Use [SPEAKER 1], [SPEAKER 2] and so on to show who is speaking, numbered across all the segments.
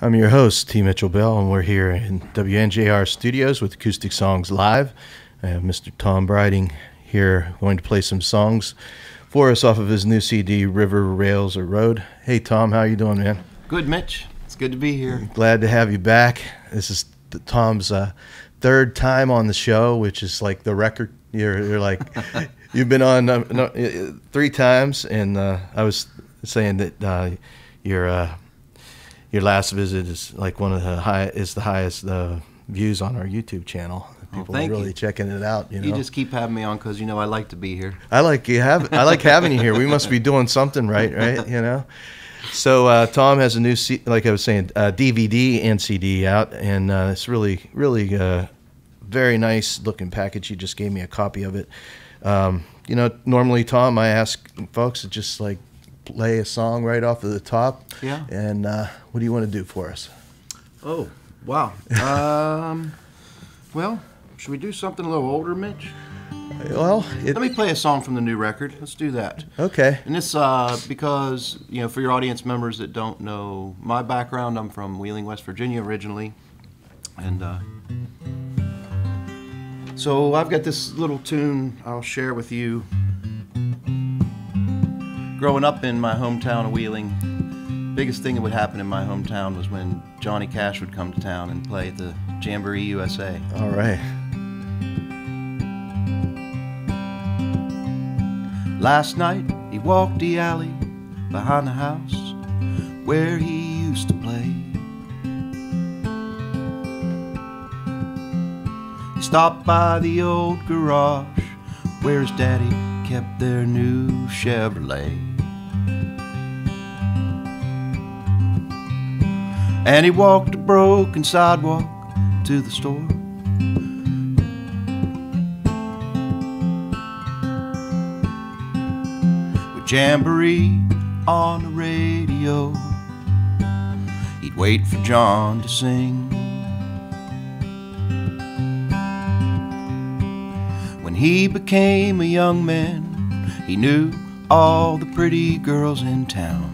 [SPEAKER 1] I'm your host, T. Mitchell Bell, and we're here in WNJR studios with Acoustic Songs Live. I have Mr. Tom Breiding here going to play some songs for us off of his new CD, River, Rails, or Road. Hey, Tom, how you doing, man?
[SPEAKER 2] Good, Mitch. It's good to be here.
[SPEAKER 1] Glad to have you back. This is Tom's third time on the show, which is like the record. You're like, you've been on 3 times, and I was saying that your last visit is like one of the highest views on our YouTube channel. People are really checking it out. You
[SPEAKER 2] just keep having me on because I like to be here.
[SPEAKER 1] I like having you here. We must be doing something right? So Tom has a new, like I was saying, DVD and CD out, and it's really very nice looking package. You just gave me a copy of it. Normally, Tom, I ask folks to just like play a song right off of the top.
[SPEAKER 2] Yeah.
[SPEAKER 1] And what do you want to do for us?
[SPEAKER 2] Oh, wow. Well, should we do something a little older, Mitch?
[SPEAKER 1] Well,
[SPEAKER 2] let me play a song from the new record. Let's do that.
[SPEAKER 1] Okay.
[SPEAKER 2] And this, because, for your audience members that don't know my background, I'm from Wheeling, West Virginia originally. And so I've got this little tune I'll share with you. Growing up in my hometown of Wheeling, biggest thing that would happen in my hometown was when Johnny Cash would come to town and play at the Jamboree USA.
[SPEAKER 1] All right.
[SPEAKER 2] Last night he walked the alley behind the house where he used to play. He stopped by the old garage where his daddy kept their new Chevrolet. And he walked a broken sidewalk to the store. With Jamboree on the radio, he'd wait for John to sing. When he became a young man, he knew all the pretty girls in town.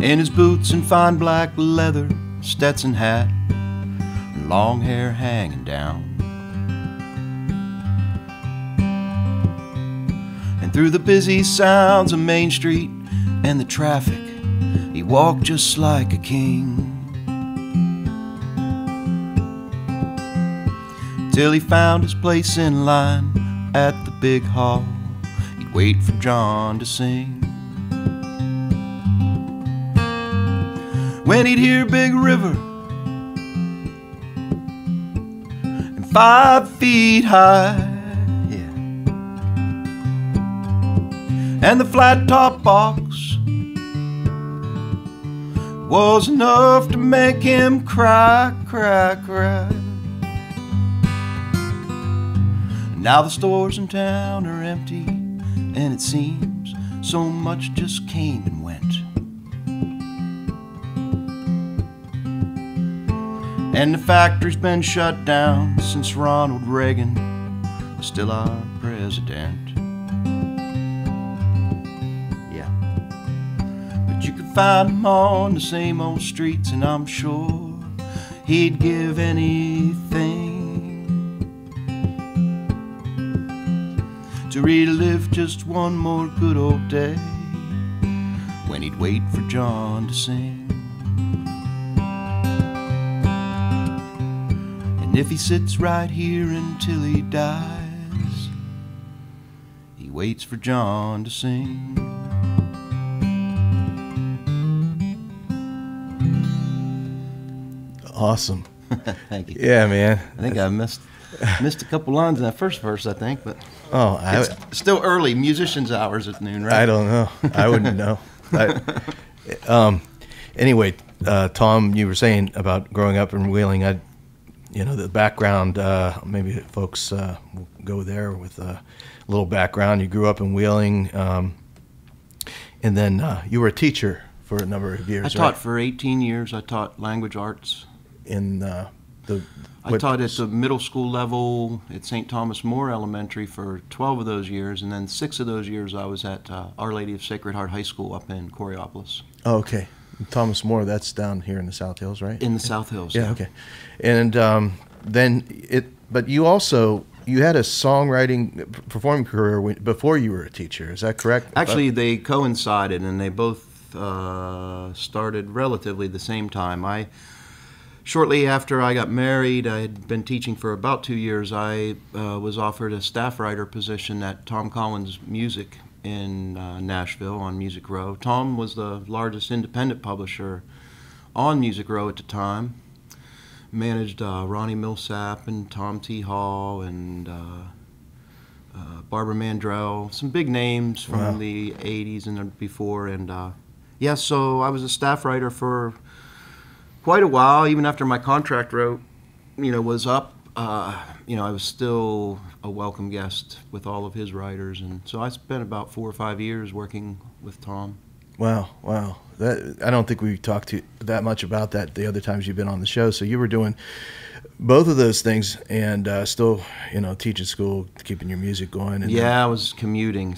[SPEAKER 2] In his boots and fine black leather, Stetson hat, and long hair hanging down. And through the busy sounds of Main Street and the traffic, he walked just like a king. Till he found his place in line at the big hall, he'd wait for John to sing. When he'd hear Big River and 5 feet high, yeah, and the flat top box was enough to make him cry, cry, cry. Now the stores in town are empty, and it seems so much just came and went. And the factory's been shut down since Ronald Reagan was still our president. Yeah. But you could find him on the same old streets, and I'm sure he'd give anything to relive just one more good old day when he'd wait for John to sing. And if he sits right here until he dies, he waits for John to sing.
[SPEAKER 1] Awesome.
[SPEAKER 2] Thank you.
[SPEAKER 1] Yeah, man.
[SPEAKER 2] I think I missed a couple lines in that first verse, I think, but it's still early, musicians' hours at noon, right?
[SPEAKER 1] I don't know. I wouldn't know. Anyway, Tom, you were saying about growing up in Wheeling. The background, maybe folks will go there with a little background. You grew up in Wheeling, and then you were a teacher for a number of years,
[SPEAKER 2] I taught for 18 years. I taught language arts.
[SPEAKER 1] In
[SPEAKER 2] I taught at the middle school level at St. Thomas More Elementary for 12 of those years, and then 6 of those years I was at Our Lady of Sacred Heart High School up in Coraopolis.
[SPEAKER 1] Oh, okay. Thomas More, that's down here in the South Hills, right?
[SPEAKER 2] In the South Hills,
[SPEAKER 1] yeah. Okay. And but you had a songwriting performing career before you were a teacher. Is that correct?
[SPEAKER 2] Actually, they coincided, and they both started relatively the same time. Shortly after I got married, I had been teaching for about 2 years. I was offered a staff writer position at Tom Collins Music in Nashville on Music Row. Tom was the largest independent publisher on Music Row at the time. Managed Ronnie Millsap and Tom T. Hall and Barbara Mandrell, some big names from the 80s and before. And so I was a staff writer for quite a while. Even after my contract was up, I was still a welcome guest with all of his writers. And so I spent about 4 or 5 years working with Tom.
[SPEAKER 1] Wow. I don't think we talked that much about that the other times you've been on the show. So you were doing both of those things and still, teaching school, keeping your music going. And
[SPEAKER 2] I was commuting.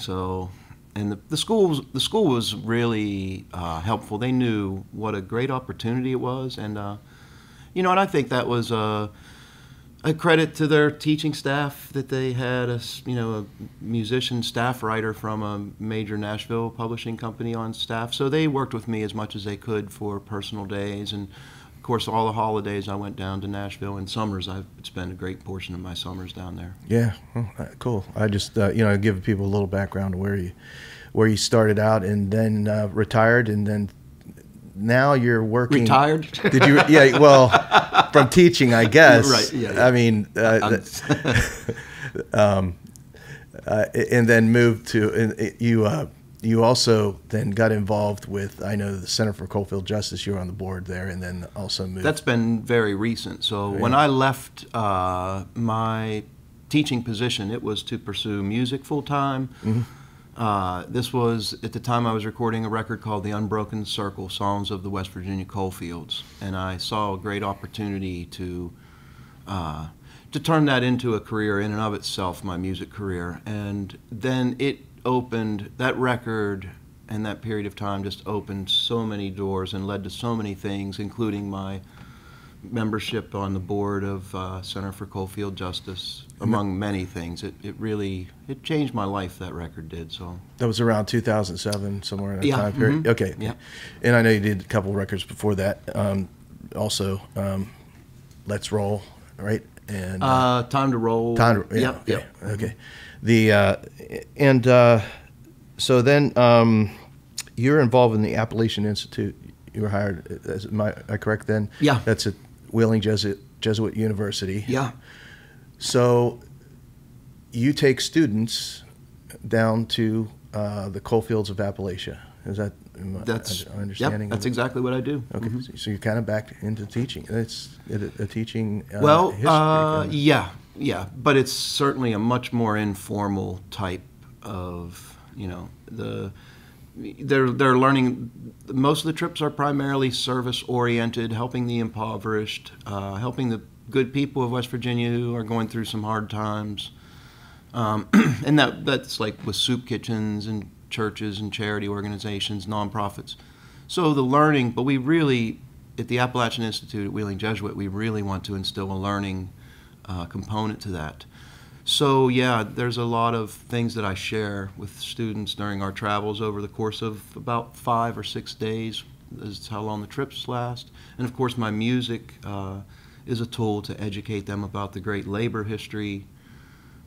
[SPEAKER 2] And the school was really helpful. They knew what a great opportunity it was, and and I think that was a credit to their teaching staff that they had a musician staff writer from a major Nashville publishing company on staff. So they worked with me as much as they could for personal days, and of course all the holidays I went down to Nashville. In summers I would spend a great portion of my summers down there.
[SPEAKER 1] Yeah, cool. I just give people a little background of where you started out and then retired, and then now you're working.
[SPEAKER 2] Retired?
[SPEAKER 1] Did you? Yeah. Well, from teaching, I guess.
[SPEAKER 2] Right. Yeah.
[SPEAKER 1] I mean, and then moved to you also then got involved with, I know, the Center for Coalfield Justice. You were on the board there, and then also moved.
[SPEAKER 2] That's been very recent. So when I left my teaching position, it was to pursue music full time. Mm-hmm. This was at the time I was recording a record called The Unbroken Circle, Songs of the West Virginia Coalfields, and I saw a great opportunity to turn that into a career in and of itself, my music career. And then that record and that period of time just opened so many doors and led to so many things, including my membership on the board of Center for Coalfield Justice, among many things. It really changed my life, that record did. So
[SPEAKER 1] that was around 2007, somewhere in that time period. Mm-hmm. Okay. Yeah. And I know you did a couple of records before that. Also, Let's Roll, right? And
[SPEAKER 2] Time to Roll.
[SPEAKER 1] Time to, yeah.
[SPEAKER 2] Yep.
[SPEAKER 1] Okay. So then you're involved in the Appalachian Institute. You were hired, am I correct then?
[SPEAKER 2] Yeah.
[SPEAKER 1] That's at Wheeling Jesuit University.
[SPEAKER 2] Yeah.
[SPEAKER 1] So you take students down to the coal fields of Appalachia. Is that understanding?
[SPEAKER 2] Yep, that's exactly what I do.
[SPEAKER 1] Okay, mm-hmm. So you're kind of back into teaching. It's a teaching history.
[SPEAKER 2] Yeah, but it's certainly a much more informal type of, they're learning. Most of the trips are primarily service-oriented, helping the impoverished, helping the good people of West Virginia who are going through some hard times. And that's like with soup kitchens and churches and charity organizations, nonprofits. So the learning, but we really, at the Appalachian Institute at Wheeling Jesuit, we really want to instill a learning component to that. So yeah, there's a lot of things that I share with students during our travels over the course of about 5 or 6 days. Is how long the trips last. And of course my music is a tool to educate them about the great labor history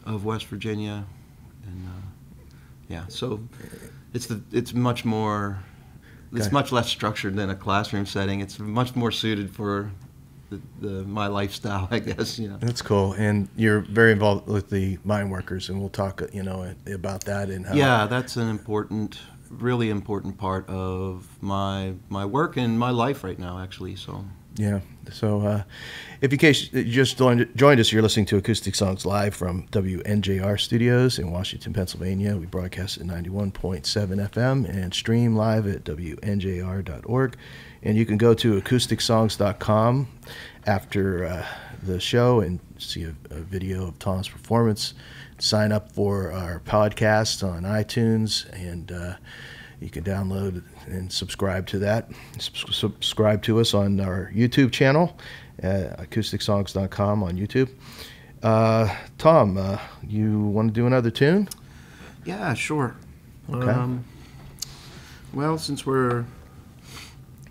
[SPEAKER 2] of West Virginia. And so it's much more, it's much less structured than a classroom setting. It's much more suited for my lifestyle, I guess.
[SPEAKER 1] That's cool. And you're very involved with the mine workers, and we'll talk about that and how.
[SPEAKER 2] Yeah, that's an really important part of my work and my life right now, actually. So
[SPEAKER 1] yeah. So if in case you just joined us, you're listening to Acoustic Songs live from WNJR studios in Washington, Pennsylvania. We broadcast at 91.7 FM and stream live at WNJR.org. And you can go to acousticsongs.com after the show and see a video of Tom's performance, sign up for our podcast on iTunes, and you can download and subscribe to that. Subscribe to us on our YouTube channel, acousticSongs.com on YouTube. Tom, you want to do another tune?
[SPEAKER 2] Yeah, sure.
[SPEAKER 1] Okay.
[SPEAKER 2] Well, since we're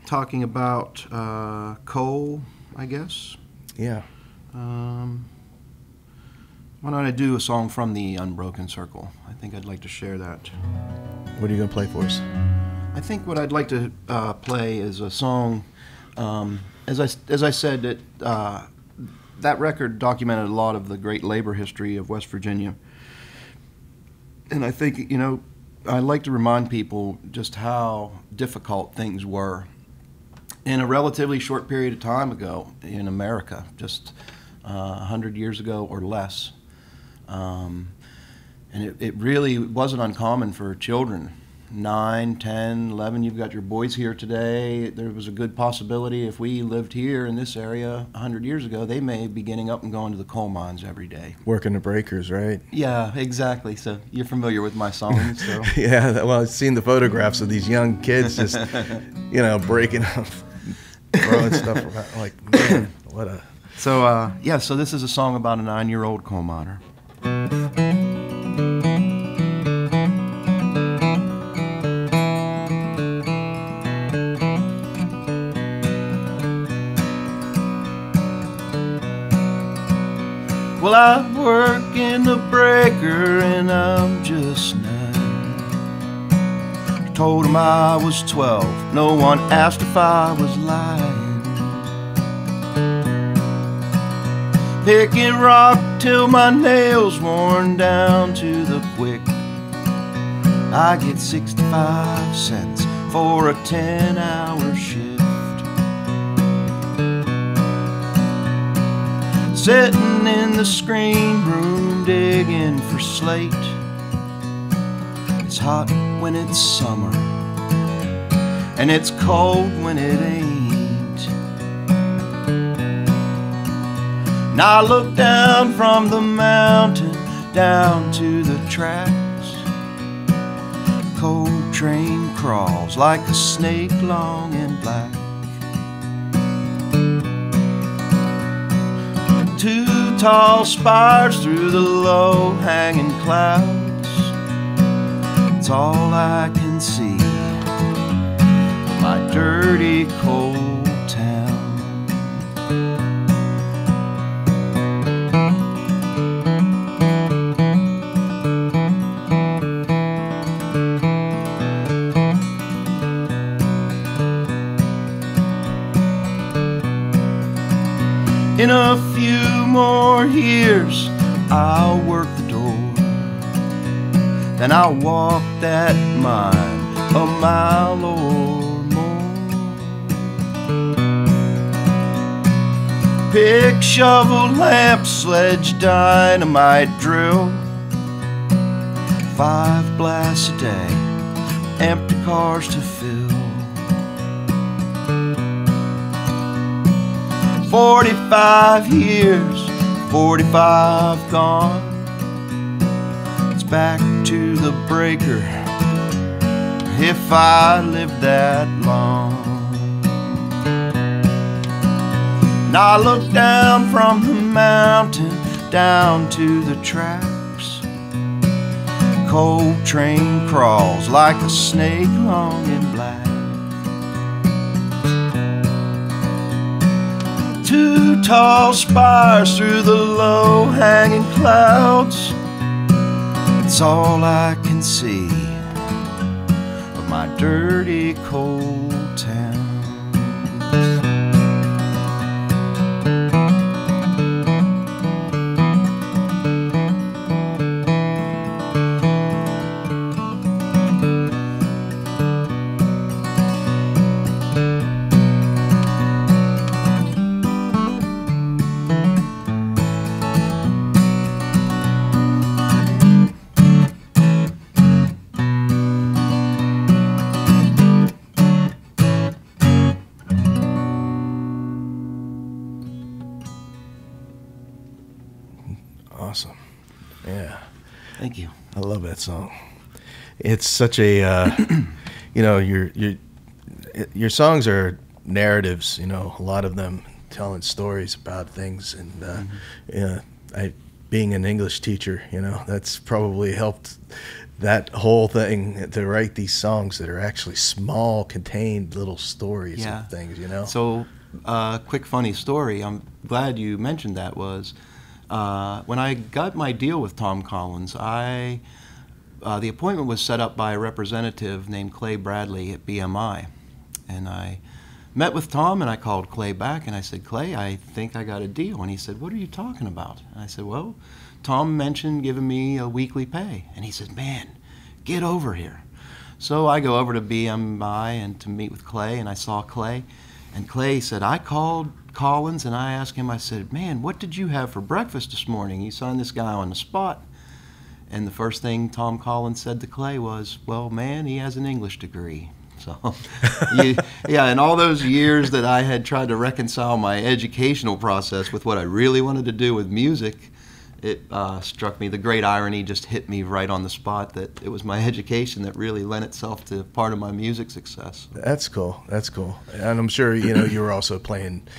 [SPEAKER 2] talking about coal, I guess.
[SPEAKER 1] Yeah.
[SPEAKER 2] Why don't I do a song from the Unbroken Circle? I think I'd like to share that.
[SPEAKER 1] What are you going to play for us?
[SPEAKER 2] I think what I'd like to play is a song. As I said, that record documented a lot of the great labor history of West Virginia. And I think, I'd like to remind people just how difficult things were in a relatively short period of time ago in America, just 100 years ago or less. And it really wasn't uncommon for children, 9, 10, 11, you've got your boys here today. There was a good possibility if we lived here in this area 100 years ago, they may be getting up and going to the coal mines every day.
[SPEAKER 1] Working the breakers, right?
[SPEAKER 2] Yeah, exactly. So you're familiar with my songs. So.
[SPEAKER 1] Yeah, well, I've seen the photographs of these young kids just, breaking up, throwing stuff around. Like, man, what a...
[SPEAKER 2] So, so this is a song about a 9-year-old coal miner. Well, I work in the breaker and I'm just 9. Told him I was 12. No one asked if I was lying. Picking rock till my nails worn down to the quick. I get 65 cents for a 10-hour shift. Sitting in the screen room digging for slate. It's hot when it's summer and it's cold when it ain't. Now I look down from the mountain down to the tracks. Coal train crawls like a snake long and black. 2 tall spires through the low-hanging clouds. It's all I can see, my dirty coal town. In a few more years, I'll work the door. Then I'll walk that mine a mile or more. Pick, shovel, lamp, sledge, dynamite, drill. 5 blasts a day, empty cars to fill. 45 years, 45 gone. It's back to the breaker if I lived that long. Now I look down from the mountain down to the tracks. Coal train crawls like a snake long and black. 2 tall spires through the low-hanging clouds. It's all I can see of my dirty coal town. Thank you.
[SPEAKER 1] I love that song. It's such a, your songs are narratives. A lot of them telling stories about things, and being an English teacher, that's probably helped that whole thing to write these songs that are actually small, contained little stories of things.
[SPEAKER 2] So, quick funny story. I'm glad you mentioned that. Was when I got my deal with Tom Collins, the appointment was set up by a representative named Clay Bradley at BMI. And I met with Tom, and I called Clay back, and I said, Clay, I think I got a deal. And he said, what are you talking about? And I said, well, Tom mentioned giving me a weekly pay. And he said, man, get over here. So I go over to BMI and to meet with Clay, and I saw Clay. And Clay said, I called Collins, and I asked him, I said, man, what did you have for breakfast this morning? You signed this guy on the spot. And the first thing Tom Collins said to Clay was, well, man, he has an English degree. So, in all those years that I had tried to reconcile my educational process with what I really wanted to do with music, it struck me, the great irony just hit me right on the spot, that it was my education that really lent itself to part of my music success.
[SPEAKER 1] That's cool. And I'm sure, you were also playing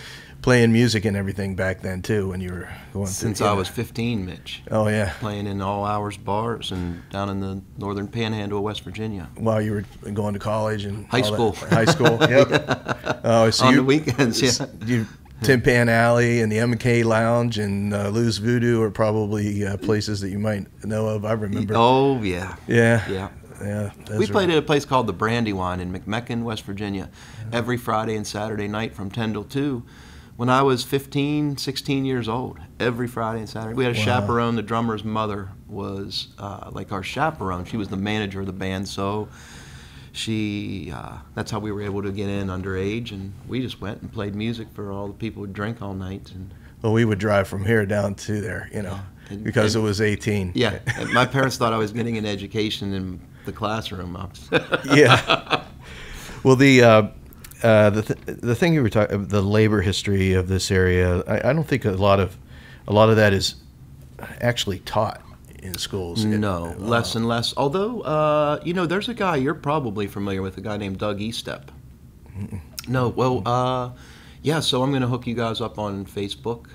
[SPEAKER 1] music and everything back then too when you were going through.
[SPEAKER 2] Since I was 15, Mitch.
[SPEAKER 1] Oh yeah.
[SPEAKER 2] Playing in all hours bars and down in the northern panhandle of West Virginia.
[SPEAKER 1] While you were going to college and
[SPEAKER 2] high school.
[SPEAKER 1] High school. Yep. Oh, so
[SPEAKER 2] on the weekends, yeah.
[SPEAKER 1] You Tin Pan Alley and the M&K Lounge and Lou's Voodoo are probably places that you might know of. I remember.
[SPEAKER 2] Oh yeah.
[SPEAKER 1] Yeah.
[SPEAKER 2] We played at a place called the Brandywine in McMecken, West Virginia, every Friday and Saturday night from 10 till 2. When I was 15, 16 years old, every Friday and Saturday. We had a chaperone. The drummer's mother was like our chaperone. She was the manager of the band, so that's how we were able to get in underage, and we just went and played music for all the people who drink all night. And
[SPEAKER 1] well, we would drive from here down to there, because it was 18.
[SPEAKER 2] Yeah, and my parents thought I was getting an education in the classroom.
[SPEAKER 1] Yeah. Well, the thing you were talking, the labor history of this area, I don't think a lot of that is actually taught in schools.
[SPEAKER 2] No, less and less. Although, there's a guy you're probably familiar with, a guy named Doug Estep.
[SPEAKER 1] Mm-mm.
[SPEAKER 2] No, well, so I'm going to hook you guys up on Facebook.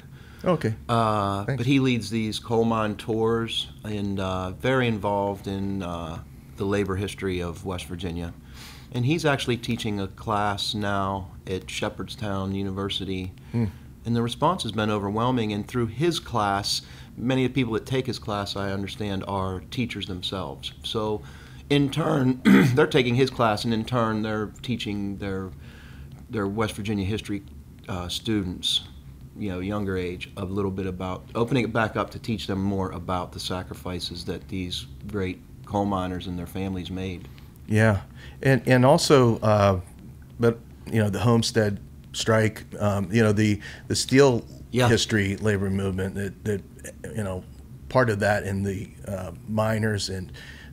[SPEAKER 1] Okay.
[SPEAKER 2] But he leads these coal mine tours and very involved in the labor history of West Virginia. And he's actually teaching a class now at Shepherdstown University. And the response has been overwhelming. And through his class, many of the people that take his class, I understand, are teachers themselves. So in turn, they're taking his class, and in turn, they're teaching their West Virginia history students, younger age, a little bit about, opening it back up to teach them more about the sacrifices that these great coal miners and their families made.
[SPEAKER 1] Yeah, and also, but the Homestead strike, the steel history labor movement that part of that in the miners and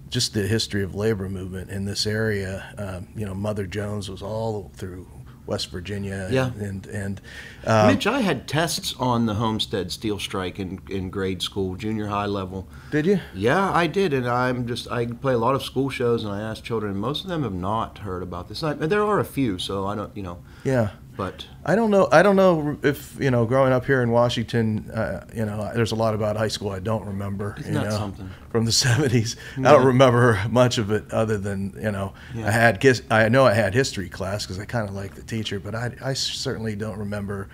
[SPEAKER 1] just the history of labor movement in this area. Mother Jones was all through West Virginia.
[SPEAKER 2] Yeah.
[SPEAKER 1] And
[SPEAKER 2] Mitch, I had tests on the Homestead steel strike in grade school, junior high level.
[SPEAKER 1] Did you?
[SPEAKER 2] Yeah, I did, and I play a lot of school shows, and I ask children, and most of them have not heard about this. There are a few, so I don't,
[SPEAKER 1] Yeah.
[SPEAKER 2] But
[SPEAKER 1] I don't know if growing up here in Washington, there's a lot about high school I don't remember.
[SPEAKER 2] Isn't that something?
[SPEAKER 1] From the 70s, I don't remember much of it other than I know I had history class because I kind of liked the teacher, but I certainly don't remember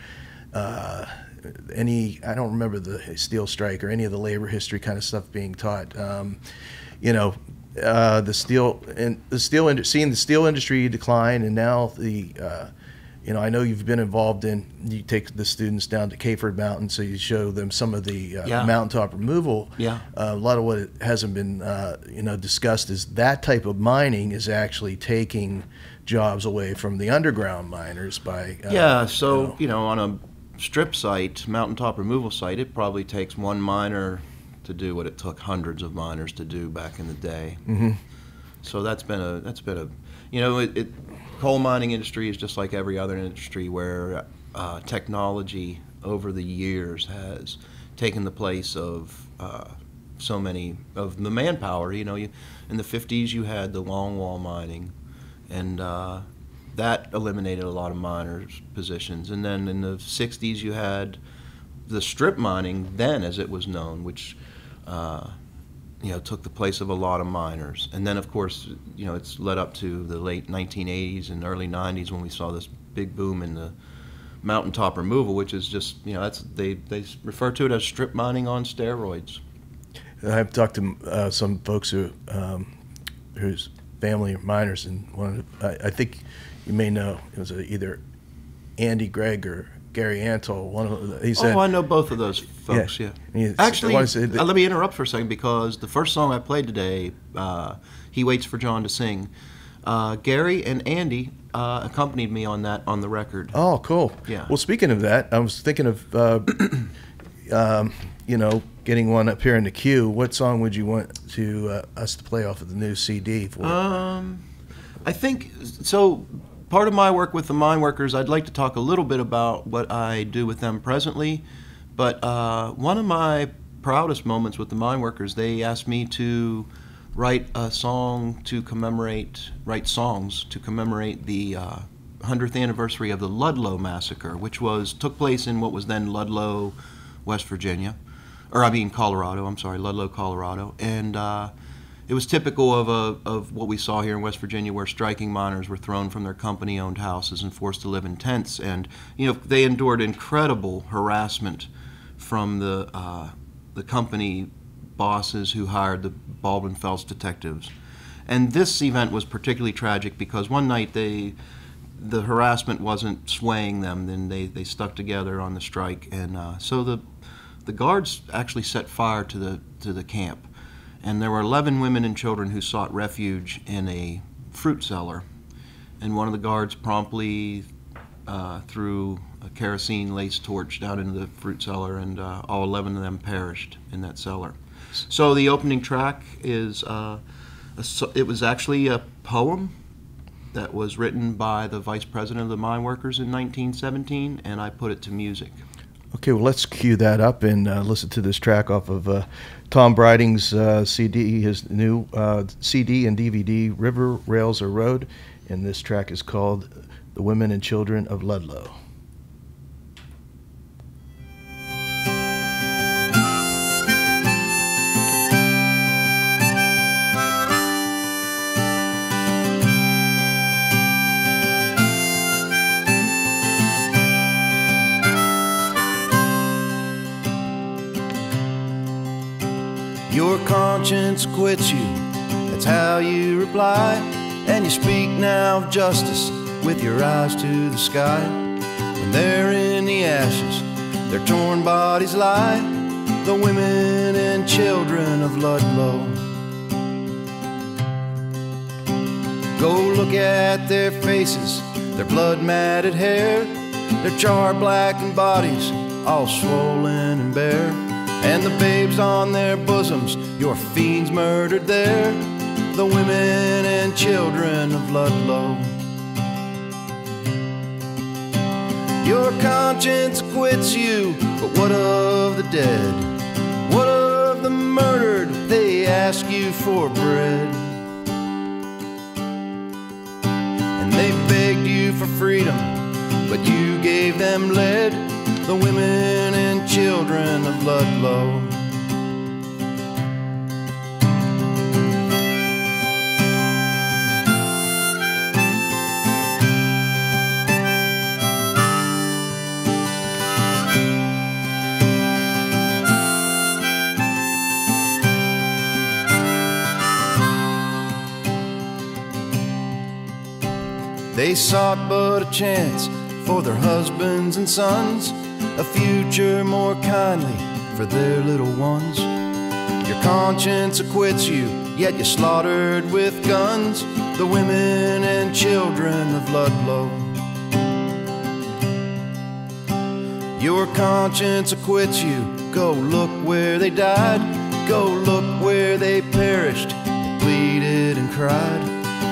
[SPEAKER 1] any. I don't remember the steel strike or any of the labor history kind of stuff being taught. Seeing the steel industry decline, and now I know you've been involved you take the students down to Caford Mountain, so you show them some of the mountaintop removal.
[SPEAKER 2] Yeah.
[SPEAKER 1] A lot of what it hasn't been, discussed is that type of mining is actually taking jobs away from the underground miners by.
[SPEAKER 2] On a strip site, mountaintop removal site, it probably takes one miner to do what it took hundreds of miners to do back in the day.
[SPEAKER 1] Mm-hmm.
[SPEAKER 2] So that's been a coal mining industry is just like every other industry where technology over the years has taken the place of so many of the manpower. You know, in the 50s you had the long wall mining, and that eliminated a lot of miners' positions. And then in the 60s you had the strip mining, then as it was known, which took the place of a lot of miners. And then, of course, it's led up to the late 1980s and early 90s when we saw this big boom in the mountaintop removal, which is just, they refer to it as strip mining on steroids.
[SPEAKER 1] I've talked to some folks whose family are miners, and I think you may know, it was either Andy Gregg or Gary Antol. He said,
[SPEAKER 2] I know both of those folks. Yeah. Actually, let me interrupt for a second, because the first song I played today, "He Waits for John to Sing," Gary and Andy accompanied me on that on the record.
[SPEAKER 1] Oh, cool.
[SPEAKER 2] Yeah.
[SPEAKER 1] Well, speaking of that, I was thinking of getting one up here in the queue. What song would you want us to play off of the new CD for?
[SPEAKER 2] I think so. Part of my work with the mine workers, I'd like to talk a little bit about what I do with them presently. But one of my proudest moments with the mine workers, they asked me to write songs to commemorate the 100th anniversary of the Ludlow Massacre, which took place in what was then Ludlow, West Virginia, Colorado. I'm sorry, Ludlow, Colorado, and it was typical of what we saw here in West Virginia, where striking miners were thrown from their company-owned houses and forced to live in tents. And they endured incredible harassment from the company bosses who hired the Baldwin Phelps detectives. And this event was particularly tragic because one night the harassment wasn't swaying them. Then they stuck together on the strike, and so the guards actually set fire to the camp. And there were 11 women and children who sought refuge in a fruit cellar. And one of the guards promptly threw a kerosene-laced torch down into the fruit cellar, and all 11 of them perished in that cellar. So the opening track is, it was actually a poem that was written by the vice president of the mine workers in 1917, and I put it to music.
[SPEAKER 1] Okay, well, let's cue that up and listen to this track off of Tom Breiding's CD, his new CD and DVD, River, Rails, or Road, and this track is called The Women and Children of Ludlow.
[SPEAKER 3] Your conscience quits you, that's how you reply. And you speak now of justice with your eyes to the sky. When they're in the ashes, their torn bodies lie, the women and children of Ludlow. Go look at their faces, their blood-matted hair, their char-blackened bodies, all swollen and bare. And the babes on their bosoms, your fiends murdered there, the women and children of Ludlow. Your conscience quits you, but what of the dead? What of the murdered? They ask you for bread. And they begged you for freedom, but you gave them lead, the women and children of Ludlow. They sought but a chance for their husbands and sons, a future more kindly for their little ones. Your conscience acquits you, yet you're slaughtered with guns, the women and children of Ludlow. Your conscience acquits you, go look where they died, go look where they perished, they pleaded and cried.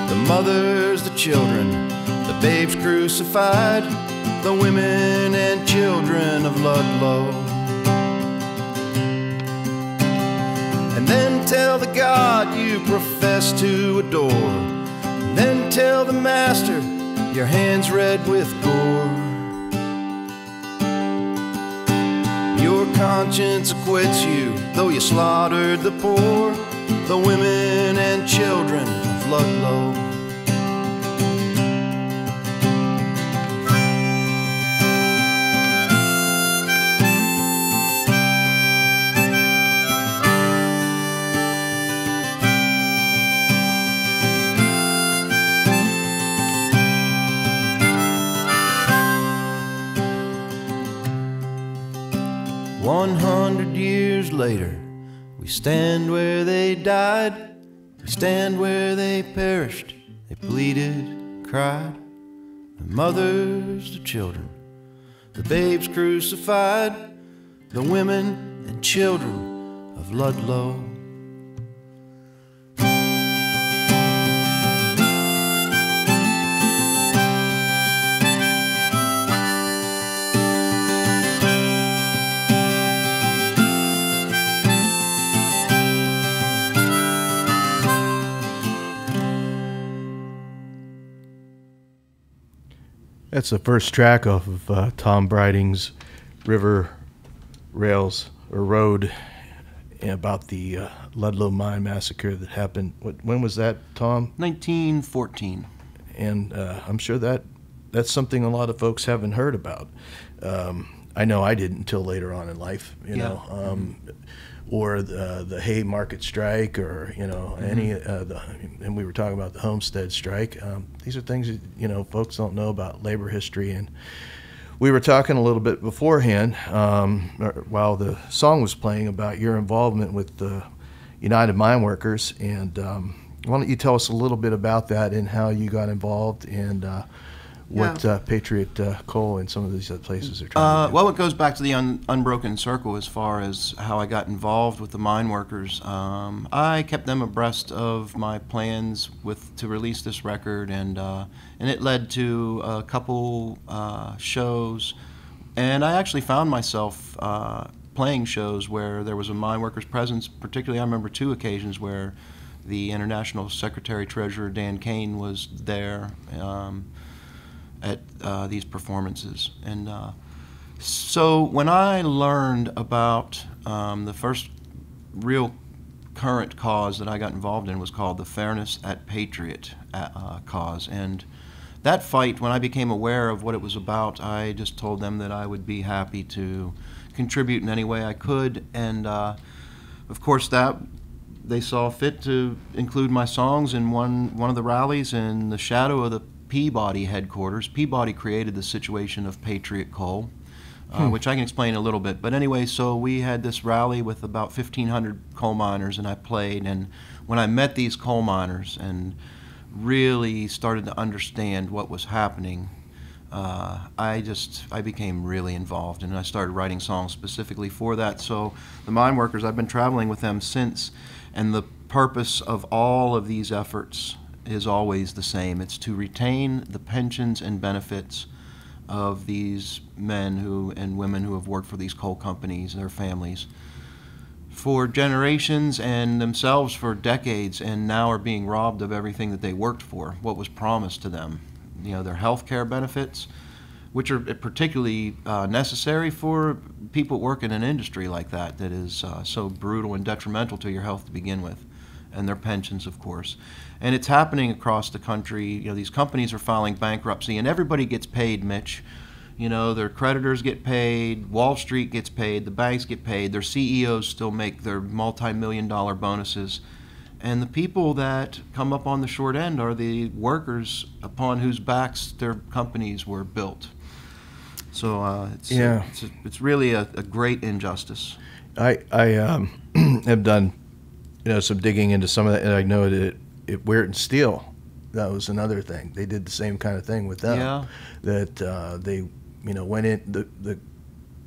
[SPEAKER 3] The mothers, the children, the babes crucified, the women and children of Ludlow. And then tell the God you profess to adore. Then tell the master your hands red with gore. Your conscience acquits you, though you slaughtered the poor, the women and children of Ludlow. 100 years later, we stand where they died, we stand where they perished, they pleaded, cried, the mothers, the children, the babes crucified, the women and children of Ludlow.
[SPEAKER 1] That's the first track off of Tom Breiding's River Rails or Road, about the Ludlow Mine Massacre that happened. When was that, Tom?
[SPEAKER 2] 1914.
[SPEAKER 1] And I'm sure that's something a lot of folks haven't heard about. I know I didn't until later on in life, you know. Or the Haymarket strike, or any and we were talking about the Homestead strike. These are things that folks don't know about labor history. And we were talking a little bit beforehand while the song was playing about your involvement with the United Mine Workers. And why don't you tell us a little bit about that and how you got involved, and what Patriot Coal and some of these other places are trying to do?
[SPEAKER 2] Well, it goes back to the unbroken circle as far as how I got involved with the mine workers. I kept them abreast of my plans to release this record, and it led to a couple shows. And I actually found myself playing shows where there was a mine workers presence. Particularly, I remember 2 occasions where the International Secretary Treasurer Dan Kane was there at these performances. And so when I learned about the first real current cause that I got involved in was called the Fairness at Patriot cause. And that fight, when I became aware of what it was about, I just told them that I would be happy to contribute in any way I could. And of course that they saw fit to include my songs in one of the rallies in the shadow of the Peabody headquarters. Peabody created the situation of Patriot Coal, which I can explain a little bit. But anyway, so we had this rally with about 1,500 coal miners, and I played. And when I met these coal miners and really started to understand what was happening, I became really involved, and I started writing songs specifically for that. So the mine workers, I've been traveling with them since, and the purpose of all of these efforts is always the same. It's to retain the pensions and benefits of these men and women who have worked for these coal companies, their families, for generations and themselves for decades, and now are being robbed of everything that they worked for, what was promised to them. Their health care benefits, which are particularly necessary for people who work in an industry like that is so brutal and detrimental to your health to begin with, and their pensions, of course. And it's happening across the country. These companies are filing bankruptcy, and everybody gets paid, Mitch. Their creditors get paid, Wall Street gets paid, the banks get paid, their CEOs still make their multi-million-dollar bonuses. And the people that come up on the short end are the workers upon whose backs their companies were built. So it's really a great injustice.
[SPEAKER 1] I have done some digging into some of that, and I know that Weird and Steel, that was another thing. They did the same kind of thing with them.
[SPEAKER 2] Yeah.
[SPEAKER 1] That they went in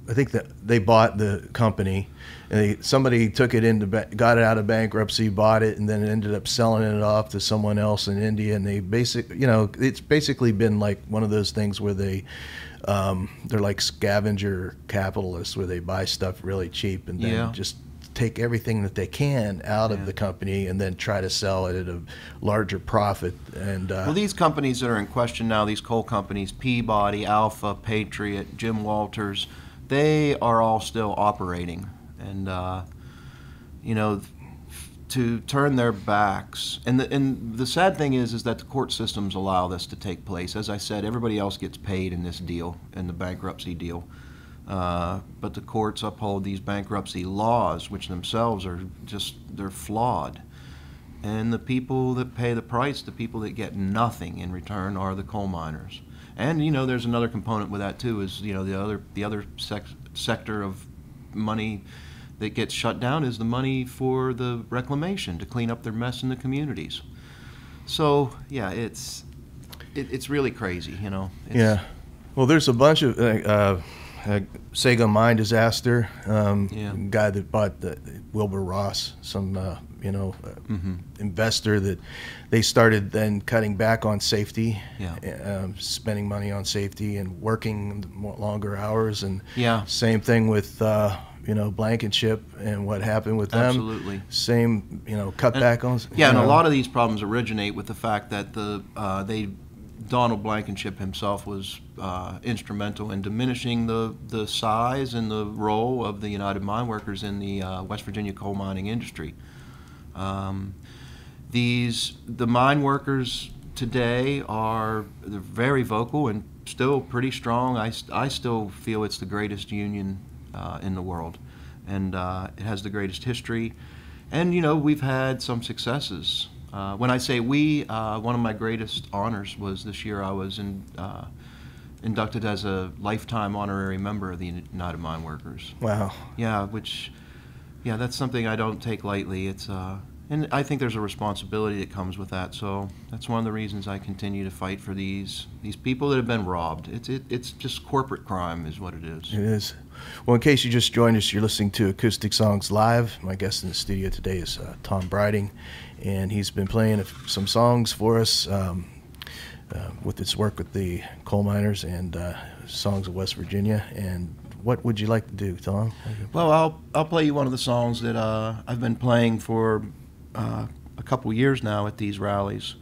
[SPEAKER 1] I think that they bought the company, and somebody took it got it out of bankruptcy, bought it, and then ended up selling it off to someone else in India. And they it's basically been like one of those things where they're like scavenger capitalists, where they buy stuff really cheap and then just take everything that they can out of the company and then try to sell it at a larger profit. And
[SPEAKER 2] well, these companies that are in question now, these coal companies, Peabody, Alpha, Patriot, Jim Walters, they are all still operating. And, you know, to turn their backs. And the sad thing is that the court systems allow this to take place. As I said, everybody else gets paid in this deal, in the bankruptcy deal. But the courts uphold these bankruptcy laws, which themselves are just, they're flawed. And the people that pay the price, the people that get nothing in return, are the coal miners. And, you know, there's another component with that too, is, you know, the other sector of money that gets shut down is the money for the reclamation to clean up their mess in the communities. So yeah, it's really crazy, you know.
[SPEAKER 1] Yeah, well, there's a bunch of Sega mine disaster. Guy that bought Wilbur Ross, some you know, investor that they started then cutting back on safety, spending money on safety and working longer hours, and same thing with you know, Blankenship and what happened with them.
[SPEAKER 2] Absolutely.
[SPEAKER 1] Same, you know, cut back on.
[SPEAKER 2] Yeah, and a lot of these problems originate with the fact that Donald Blankenship himself was instrumental in diminishing the size and the role of the United Mine Workers in the West Virginia coal mining industry. The mine workers today they're very vocal and still pretty strong. I still feel it's the greatest union in the world, and it has the greatest history. And, you know, we've had some successes. When I say we, one of my greatest honors was this year I was inducted as a lifetime honorary member of the United Mine Workers.
[SPEAKER 1] Wow.
[SPEAKER 2] Yeah, that's something I don't take lightly. It's and I think there's a responsibility that comes with that. So that's one of the reasons I continue to fight for these people that have been robbed. It's just corporate crime is what it is.
[SPEAKER 1] It is. Well, in case you just joined us, you're listening to Acoustic Songs Live. My guest in the studio today is Tom Breiding, and he's been playing some songs for us with his work with the coal miners and songs of West Virginia. And what would you like to do, Tom?
[SPEAKER 2] Well, I'll play you one of the songs that I've been playing for a couple years now at these rallies.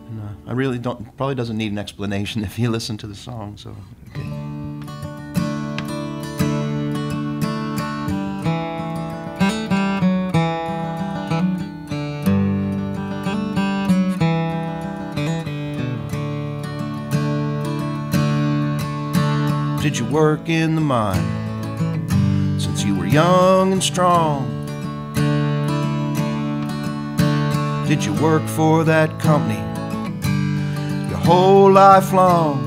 [SPEAKER 2] And, I really probably doesn't need an explanation if you listen to the song. So.
[SPEAKER 1] Okay.
[SPEAKER 2] Did you work in the mine since you were young and strong? Did you work for that company your whole life long?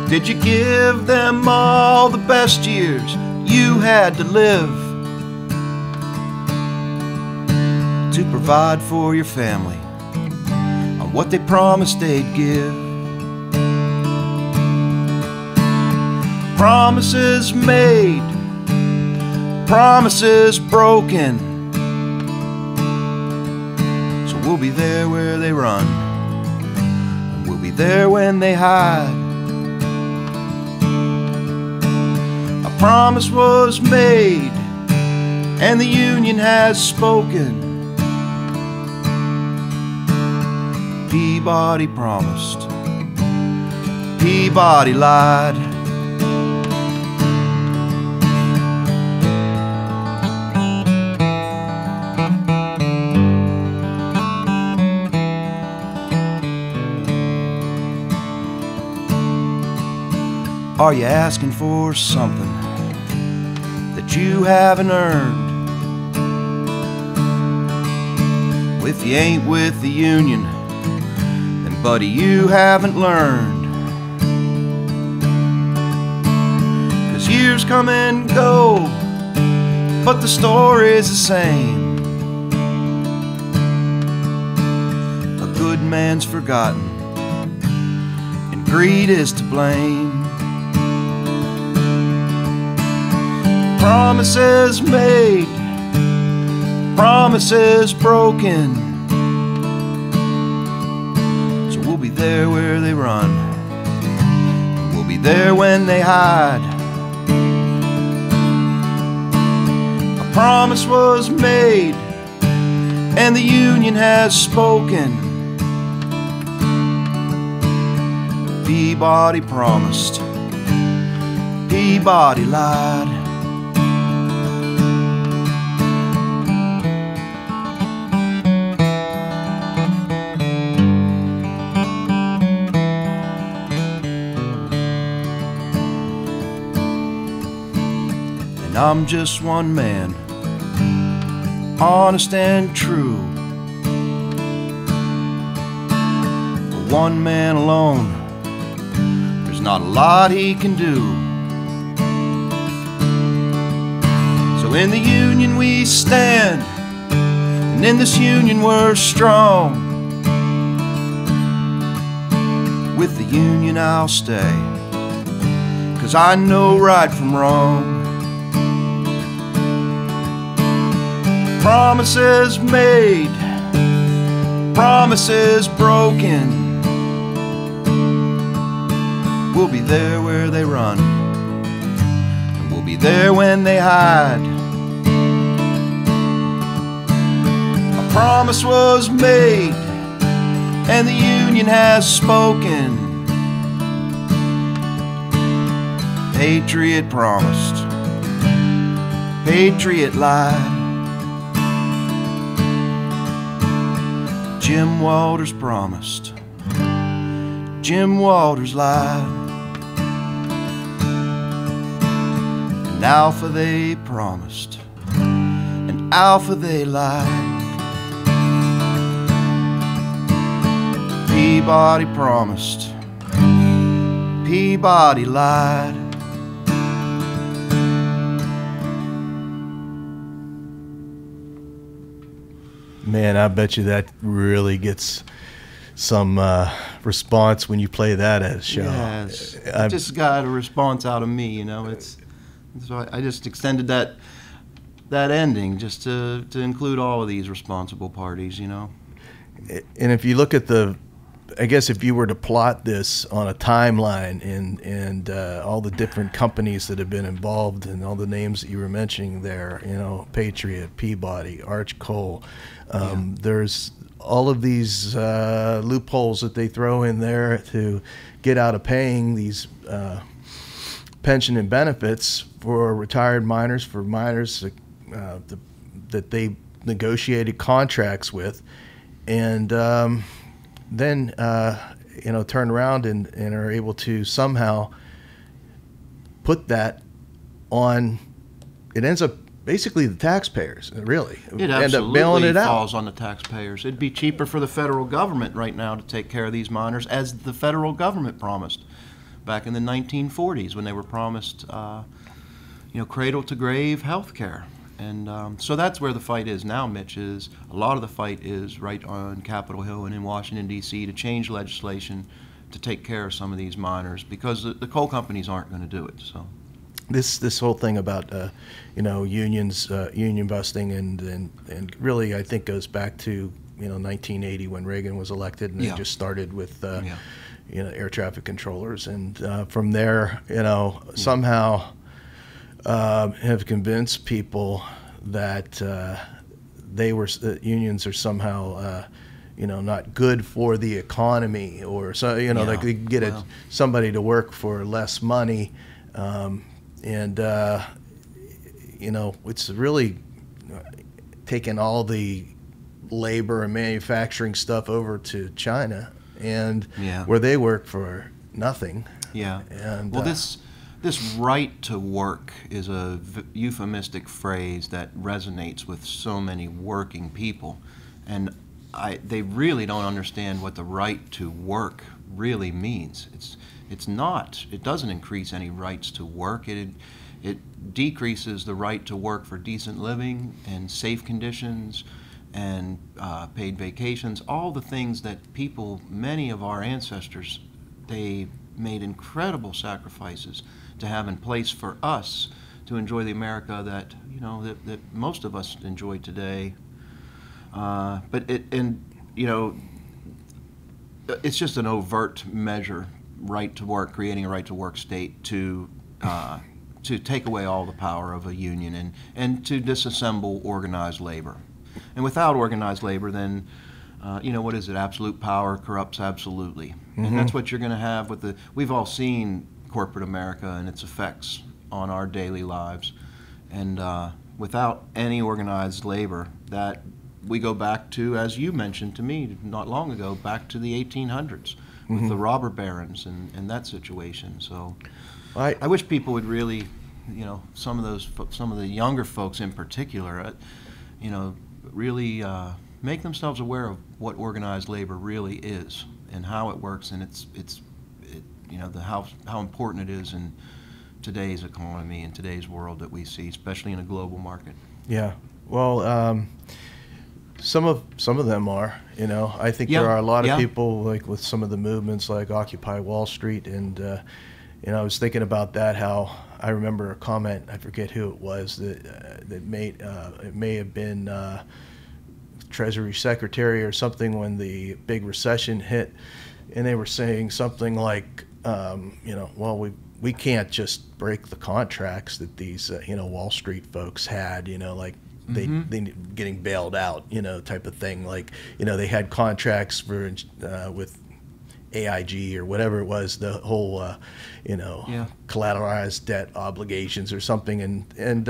[SPEAKER 2] Did you give them all the best years you had to live to provide for your family on what they promised they'd give? Promises made, promises broken. So we'll be there where they run, and we'll be there when they hide. A promise was made, and the union has spoken. Peabody promised, Peabody lied. Are you asking for something that you haven't earned? Well, if you ain't with the union, then buddy, you haven't learned. 'Cause years come and go, but the story's the same. A good man's forgotten, and greed is to blame. Promises made, promises broken. So we'll be there where they run, and we'll be there when they hide. promise was made, and the union has spoken. Peabody promised, Peabody lied. And I'm just one man, honest and true. For one man alone, there's not a lot he can do. So in the union we stand, and in this union we're strong. With the union I'll stay, 'cause I know right from wrong. Promises made, promises broken. We'll be there where they run, and we'll be there when they hide. A promise was made, and the union has spoken. Patriot promised, patriot lied. Jim Walters promised, Jim Walters lied. And Alpha they promised, and Alpha they lied. Peabody promised, Peabody lied.
[SPEAKER 1] Man, I bet you that really gets some response when you play that at a show.
[SPEAKER 2] Yes, it just got a response out of me, you know. So I just extended that ending just to include all of these responsible parties, you know.
[SPEAKER 1] And if you look at I guess if you were to plot this on a timeline and all the different companies that have been involved and all the names that you were mentioning there, you know, Patriot, Peabody, Arch Coal, there's all of these loopholes that they throw in there to get out of paying these pension and benefits for retired miners, for miners that they negotiated contracts with, and then you know, turn around and are able to somehow put that on. It ends up basically the taxpayers, really.
[SPEAKER 2] It
[SPEAKER 1] end up bailing
[SPEAKER 2] absolutely
[SPEAKER 1] it out.
[SPEAKER 2] falls on the taxpayers. It'd be cheaper for the federal government right now to take care of these miners, as the federal government promised back in the 1940s when they were promised, you know, cradle to grave health care. And so that's where the fight is now, Mitch. Is a lot of the fight is right on Capitol Hill and in Washington, D.C. to change legislation to take care of some of these miners, because the coal companies aren't going to do it. So
[SPEAKER 1] this whole thing about you know, unions, union busting, and really I think goes back to, you know, 1980 when Reagan was elected, and they just started with you know, air traffic controllers, and from there, you know, somehow have convinced people that unions are somehow you know, not good for the economy, or so, you know, like they get somebody to work for less money, and you know, it's really taking all the labor and manufacturing stuff over to China, and where they work for nothing.
[SPEAKER 2] Yeah.
[SPEAKER 1] And
[SPEAKER 2] well, this right to work is a euphemistic phrase that resonates with so many working people, and they really don't understand what the right to work really means. It doesn't increase any rights to work. It decreases the right to work for decent living and safe conditions and paid vacations, all the things that people, many of our ancestors, they made incredible sacrifices to have in place for us to enjoy the America that, you know, that most of us enjoy today. You know, it's just an overt measure, right to work, creating a right to work state to to take away all the power of a union and to disassemble organized labor. And without organized labor, then, what is it? Absolute power corrupts absolutely. And that's what you're going to have with we've all seen corporate America and its effects on our daily lives. And without any organized labor, that we go back to, as you mentioned to me not long ago, back to the 1800s with the robber barons and that situation. So I wish people would really, some of the younger folks in particular, really make themselves aware of what organized labor really is and how it works, and how important it is in today's economy and today's world that we see, especially in a global market.
[SPEAKER 1] Yeah. Well, some of them are. I think there are a lot of people like with some of the movements like Occupy Wall Street, and I was thinking about that. How I remember a comment, I forget who it was that made it may have been Treasury Secretary or something when the big recession hit, and they were saying something like, well, we can't just break the contracts that these Wall Street folks had, like they getting bailed out, type of thing. Like, they had contracts for with AIG or whatever it was, the whole collateralized debt obligations or something, and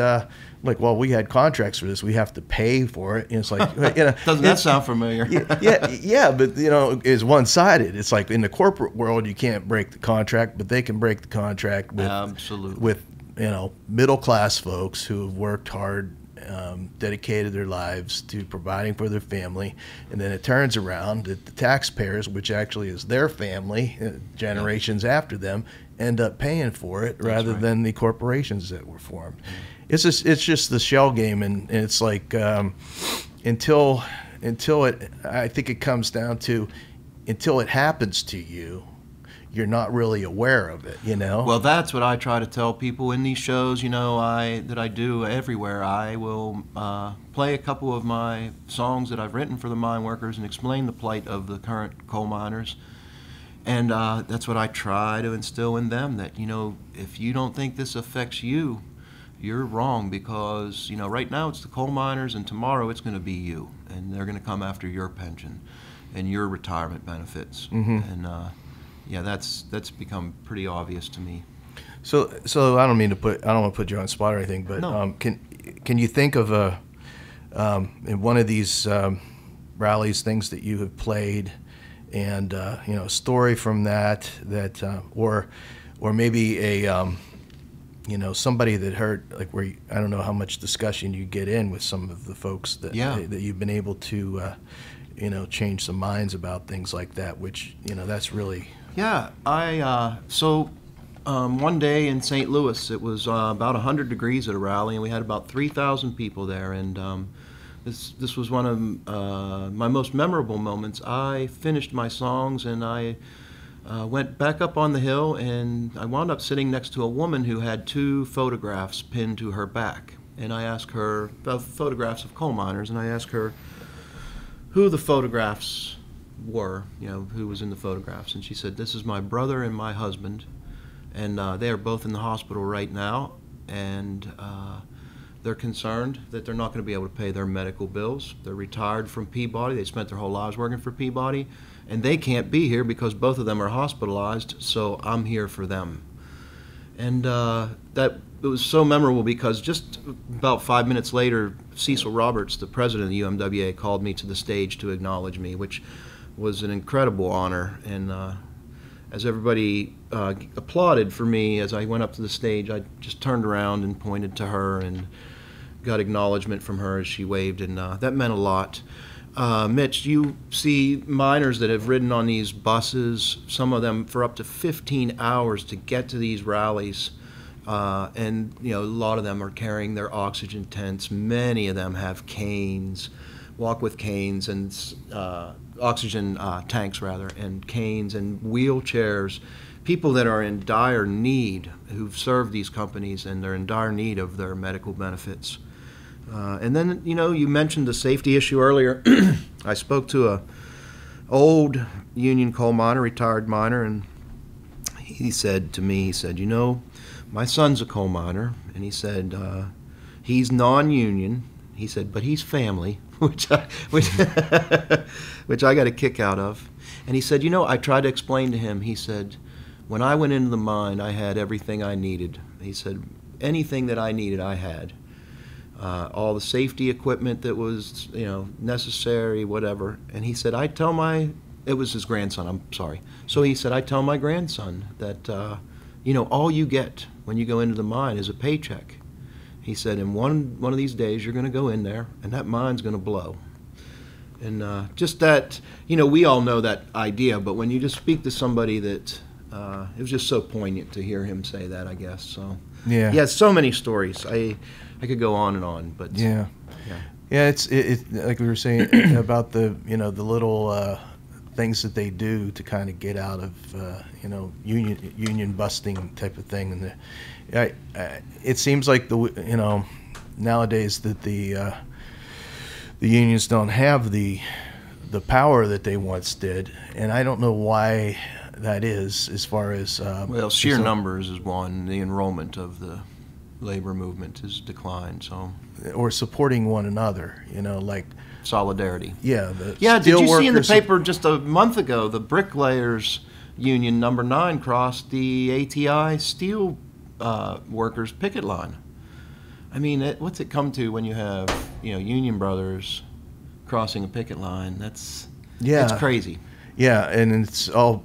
[SPEAKER 1] like, well, we had contracts for this, we have to pay for it. And it's like,
[SPEAKER 2] doesn't that sound familiar?
[SPEAKER 1] yeah, but it's one-sided. It's like in the corporate world, you can't break the contract, but they can break the contract with
[SPEAKER 2] absolutely
[SPEAKER 1] with middle-class folks who have worked hard, dedicated their lives to providing for their family, and then it turns around that the taxpayers, which actually is their family, generations after them, end up paying for it rather than the corporations that were formed. It's just the shell game, and it's like until it, I think it comes down to, until it happens to you, you're not really aware of it,
[SPEAKER 2] Well, that's what I try to tell people in these shows, that I do everywhere. I will play a couple of my songs that I've written for the mine workers and explain the plight of the current coal miners. And that's what I try to instill in them, that, if you don't think this affects you, you're wrong, because, right now it's the coal miners, and tomorrow it's going to be you. And they're going to come after your pension and your retirement benefits. And that's become pretty obvious to me.
[SPEAKER 1] So I don't want to put you on the spot or anything, but
[SPEAKER 2] no.
[SPEAKER 1] Can you think of in one of these rallies, things that you have played, and a story from that or maybe a somebody that heard, like, where I don't know how much discussion you get in with some of the folks that you've been able to change some minds about things like that, which that's really.
[SPEAKER 2] Yeah, one day in St. Louis, it was about 100 degrees at a rally, and we had about 3,000 people there, and this was one of my most memorable moments. I finished my songs, and I went back up on the hill, and I wound up sitting next to a woman who had 2 photographs pinned to her back, and I asked her, photographs of coal miners, and I asked her who the photographs were, who was in the photographs, and she said, "This is my brother and my husband, and they are both in the hospital right now, and they're concerned that they're not going to be able to pay their medical bills. They're retired from Peabody. They spent their whole lives working for Peabody, and they can't be here because both of them are hospitalized, so I'm here for them." And it was so memorable, because just about 5 minutes later, Cecil Roberts, the president of the UMWA, called me to the stage to acknowledge me, which was an incredible honor. And as everybody applauded for me as I went up to the stage, I just turned around and pointed to her and got acknowledgement from her as she waved, and that meant a lot. Mitch, you see miners that have ridden on these buses, some of them for up to 15 hours to get to these rallies, and a lot of them are carrying their oxygen tents. Many of them have canes, walk with canes, and oxygen tanks rather, and canes and wheelchairs. People that are in dire need, who've served these companies, and they're in dire need of their medical benefits. And then, you mentioned the safety issue earlier. I spoke to a old union coal miner, retired miner, and he said to me, he said, you know, my son's a coal miner, and he said, he's non-union. He said, but he's family, which I got a kick out of. And he said, you know, I tried to explain to him, he said, when I went into the mine, I had everything I needed. He said, anything that I needed, I had. All the safety equipment that was, you know, necessary, whatever. And he said, it was his grandson, I'm sorry. So he said, I tell my grandson that, you know, all you get when you go into the mine is a paycheck. He said, and one of these days you're going to go in there and that mine's going to blow. And just that, you know, we all know that idea, but when you just speak to somebody that, it was just so poignant to hear him say that, I guess. So
[SPEAKER 1] Yeah.
[SPEAKER 2] he has so many stories. I could go on and on, but
[SPEAKER 1] Yeah. It's like we were saying about the, you know, the little things that they do to kind of get out of you know, union busting type of thing. And it seems like you know, nowadays that the unions don't have the power that they once did, and I don't know why that is, as far as
[SPEAKER 2] well, sheer numbers is one. The enrollment of the labor movement has declined. So,
[SPEAKER 1] or supporting one another, you know, like
[SPEAKER 2] solidarity.
[SPEAKER 1] Yeah.
[SPEAKER 2] Did you see in the paper just a month ago the bricklayers union number 9 crossed the ATI steel workers picket line? I mean, what's it come to when you have, you know, union brothers crossing a picket line? It's crazy.
[SPEAKER 1] Yeah, and it's all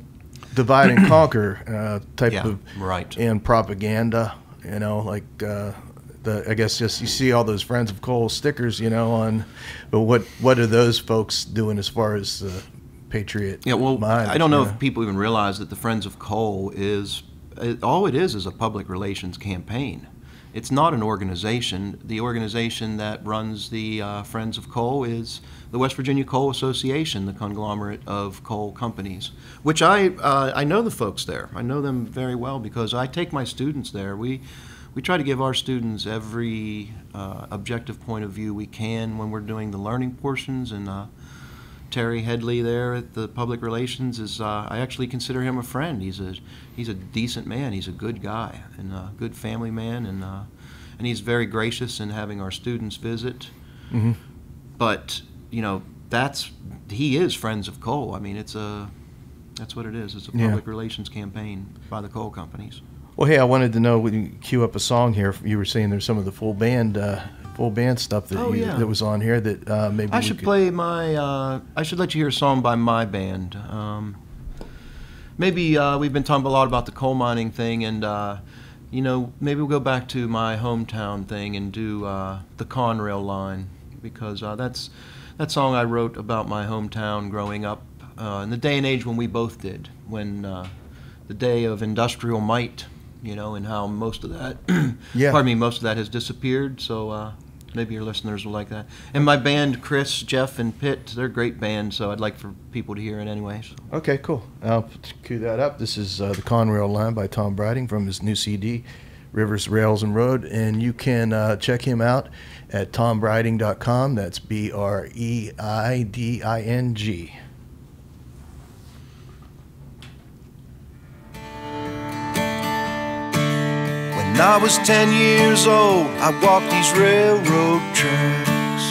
[SPEAKER 1] divide and conquer type of
[SPEAKER 2] right.
[SPEAKER 1] And propaganda, you know, like I guess just you see all those Friends of Coal stickers, you know, but what are those folks doing as far as the Patriot?
[SPEAKER 2] Yeah, well,
[SPEAKER 1] mind,
[SPEAKER 2] I don't know if people even realize that the Friends of Coal all it is a public relations campaign. It's not an organization. The organization that runs the Friends of Coal is the West Virginia Coal Association, the conglomerate of coal companies, which I know the folks there. I know them very well because I take my students there. We try to give our students every objective point of view we can when we're doing the learning portions, and Terry Headley there at the public relations is, I actually consider him a friend. He's a decent man. He's a good guy and a good family man, and he's very gracious in having our students visit.
[SPEAKER 1] Mm-hmm.
[SPEAKER 2] But you know, he is Friends of Coal. I mean, that's what it is. It's a public relations campaign by the coal companies.
[SPEAKER 1] Well, hey, I wanted to know, when you cue up a song here, you were saying there's some of the full band stuff that that was on here that maybe
[SPEAKER 2] I should play my. I should let you hear a song by my band. Maybe we've been talking a lot about the coal mining thing, and you know, maybe we'll go back to my hometown thing and do the Conrail line, because that's that song I wrote about my hometown growing up in the day and age when we both did, when the day of industrial might, you know, and how most of that, most of that has disappeared. So maybe your listeners will like that. And my band, Chris, Jeff, and Pitt, they're a great band, so I'd like for people to hear it anyway. So.
[SPEAKER 1] Okay, cool. I'll cue that up. This is the Conrail Line by Tom Breiding from his new CD, Rivers, Rails, and Road, and you can check him out at tombreiding.com. That's BREIDING.
[SPEAKER 3] When I was 10 years old, I walked these railroad tracks.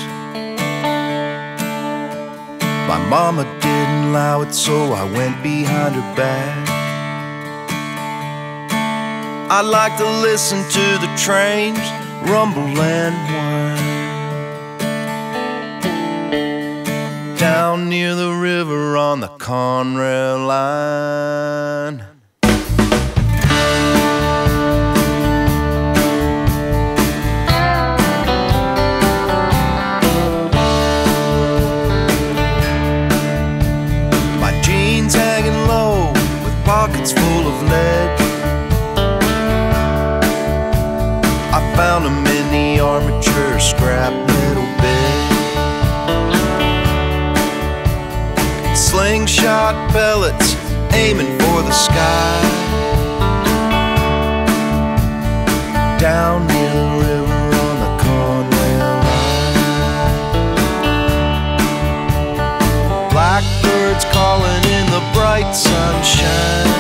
[SPEAKER 3] My mama didn't allow it, so I went behind her back. I like to listen to the trains rumble and whine down near the river on the Conrail line. My jeans hanging low with pockets full of lead. I found them in the armature scrap metal bed. Slingshot pellets aiming for the sky down near the river on the Conrail line. Blackbirds calling in the bright sunshine.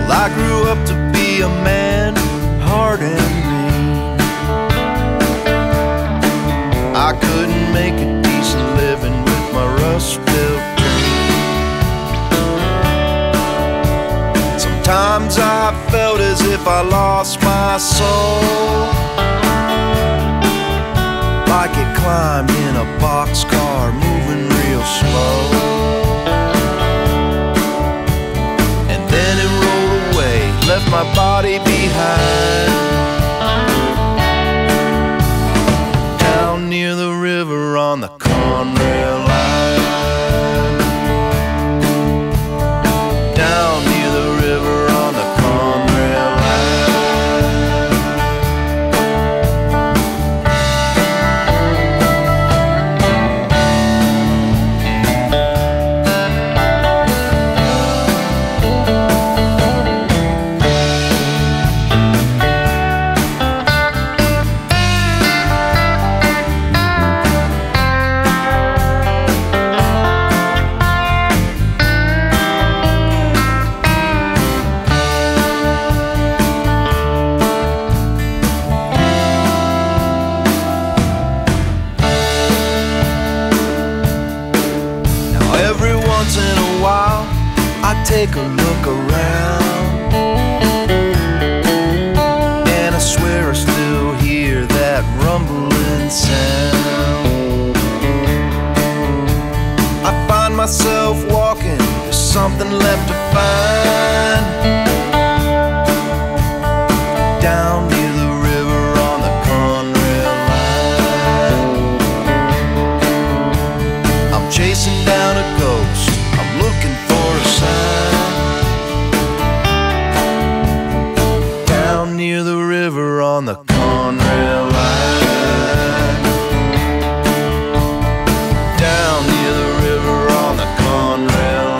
[SPEAKER 3] Well, I grew up to be a man, hard and mean. I couldn't make a decent living with my rust-built dream. Sometimes I felt as if I lost my soul, like it climbed in a boxcar moving real slow. And then it rolled away, left my body behind, down near the river on the Conrail line. Down near the river on the Conrail line. Take a look around, and I swear I still hear that rumbling sound. I find myself walking, there's something left to find, down near the river on the Conrail line. I'm chasing down a ghost, I'm looking for a sign, near the river on the Conrail line. Down near the river on the Conrail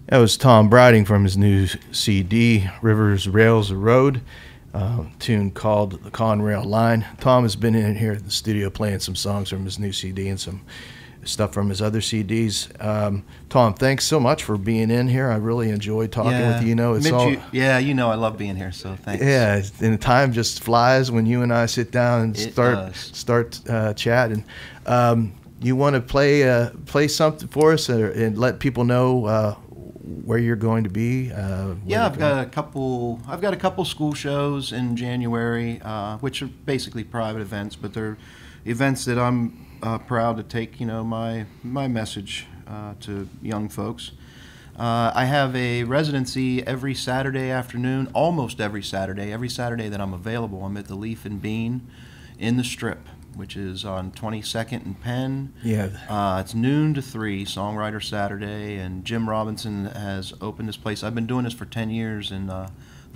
[SPEAKER 1] That was Tom Breiding from his new CD, Rivers, Rails, or Road. Tune called The Conrail Line. Tom has been in here at the studio playing some songs from his new CD and some stuff from his other CDs. Tom, thanks so much for being in here. I really enjoyed talking with you. You know, it's
[SPEAKER 2] I love being here, so thanks.
[SPEAKER 1] Yeah, and time just flies when you and I sit down and start chatting. You want to play something for us and let people know where you're going to be?
[SPEAKER 2] I've got a couple school shows in January, which are basically private events, but they're events that I'm proud to take, my message to young folks. I have a residency every Saturday afternoon, almost every Saturday that I'm available. I'm at the Leaf and Bean in the Strip, which is on 22nd and Penn.
[SPEAKER 1] Yeah.
[SPEAKER 2] It's noon to 3, Songwriter Saturday, and Jim Robinson has opened this place. I've been doing this for 10 years, and the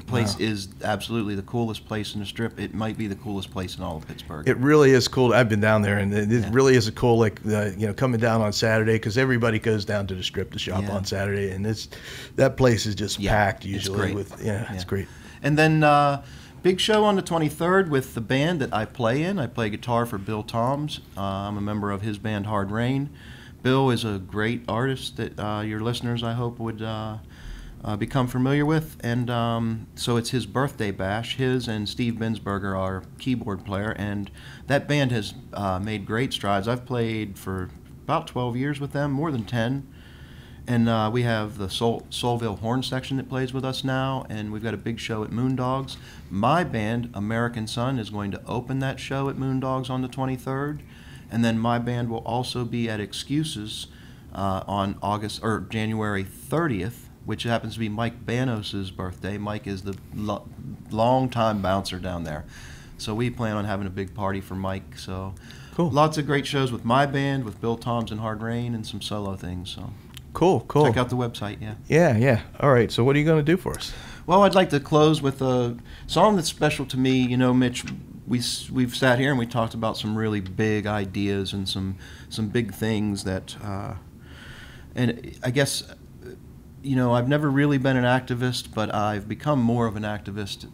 [SPEAKER 2] place is absolutely the coolest place in the Strip. It might be the coolest place in all of Pittsburgh.
[SPEAKER 1] It really is cool. I've been down there, and it really is a cool, coming down on Saturday, because everybody goes down to the Strip to shop on Saturday, and that place is just packed usually. It's great.
[SPEAKER 2] And then big show on the 23rd with the band that I play in. I play guitar for Bill Toms. I'm a member of his band Hard Rain. Bill is a great artist that your listeners, I hope, would become familiar with. And so it's his birthday bash. His and Steve Binsberger, our keyboard player. And that band has made great strides. I've played for about 12 years with them, more than 10. And we have the Soulville Horn section that plays with us now, and we've got a big show at Moondogs. My band, American Sun, is going to open that show at Moondogs on the 23rd, and then my band will also be at Excuses on January 30th, which happens to be Mike Banos' birthday. Mike is the long-time bouncer down there, so we plan on having a big party for Mike. So
[SPEAKER 1] cool.
[SPEAKER 2] Lots of great shows with my band, with Bill Toms and Hard Rain, and some solo things. So.
[SPEAKER 1] Cool.
[SPEAKER 2] Check out the website,
[SPEAKER 1] Yeah. All right, so what are you going to do for us?
[SPEAKER 2] Well, I'd like to close with a song that's special to me. You know, Mitch, we've sat here and we talked about some really big ideas and some big things that, and I guess, I've never really been an activist, but I've become more of an activist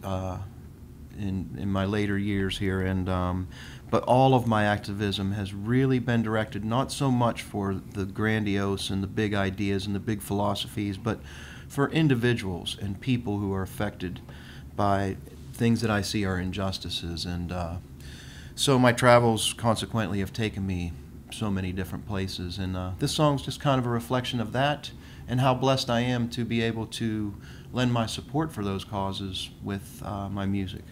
[SPEAKER 2] in my later years here, and but all of my activism has really been directed not so much for the grandiose and the big ideas and the big philosophies, but for individuals and people who are affected by things that I see are injustices. And so my travels consequently have taken me so many different places, and this song's just kind of a reflection of that and how blessed I am to be able to lend my support for those causes with my music.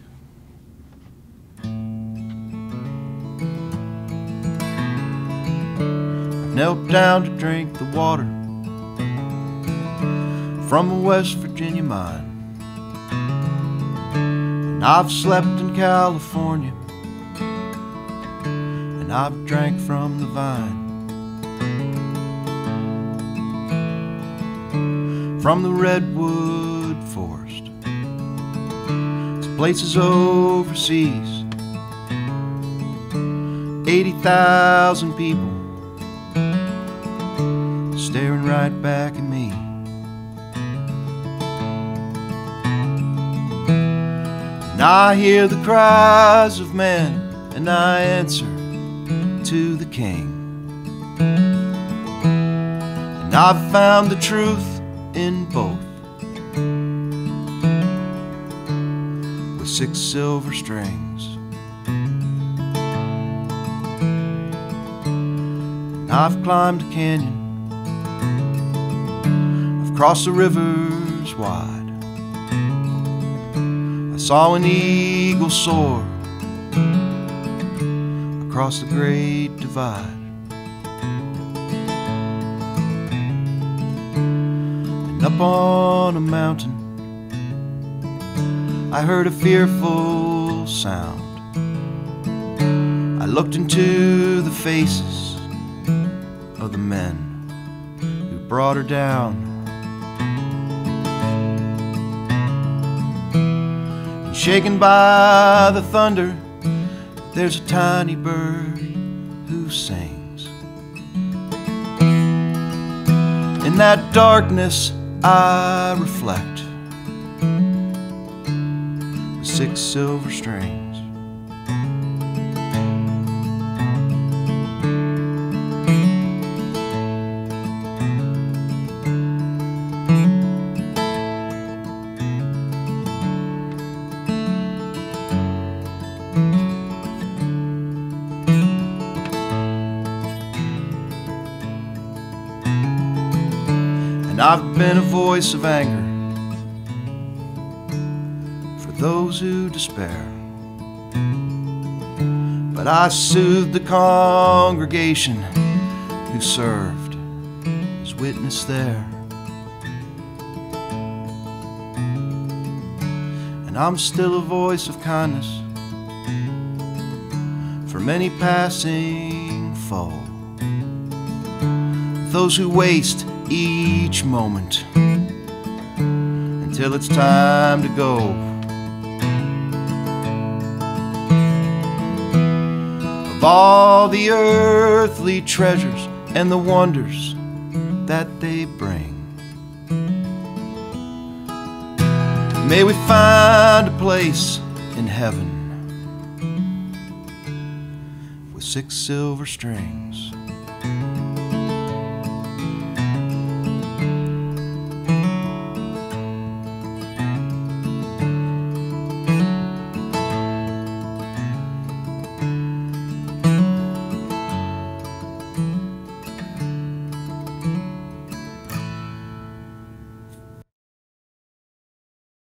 [SPEAKER 2] I've knelt down to drink the water from a West Virginia mine, and I've slept in California, and I've drank from the vine. From the redwood forest to places overseas, 80,000 people staring right back at me. And I hear the cries of men, and I answer to the King. And I've found the truth in both, with 6 silver strings. And I've climbed a canyon, I've crossed the rivers wide, I saw an eagle soar across the great divide. Up on a mountain, I heard a fearful sound. I looked into the faces of the men who brought her down. And shaken by the thunder, there's a tiny bird who sings. In that darkness I reflect with 6 silver strings. I've been a voice of anger for those who despair, but I soothed the congregation who served as witness there. And I'm still a voice of kindness for many passing foe, those who waste each moment until it's time to go. Of all the earthly treasures and the wonders that they bring, may we find a place in heaven with 6 silver strings.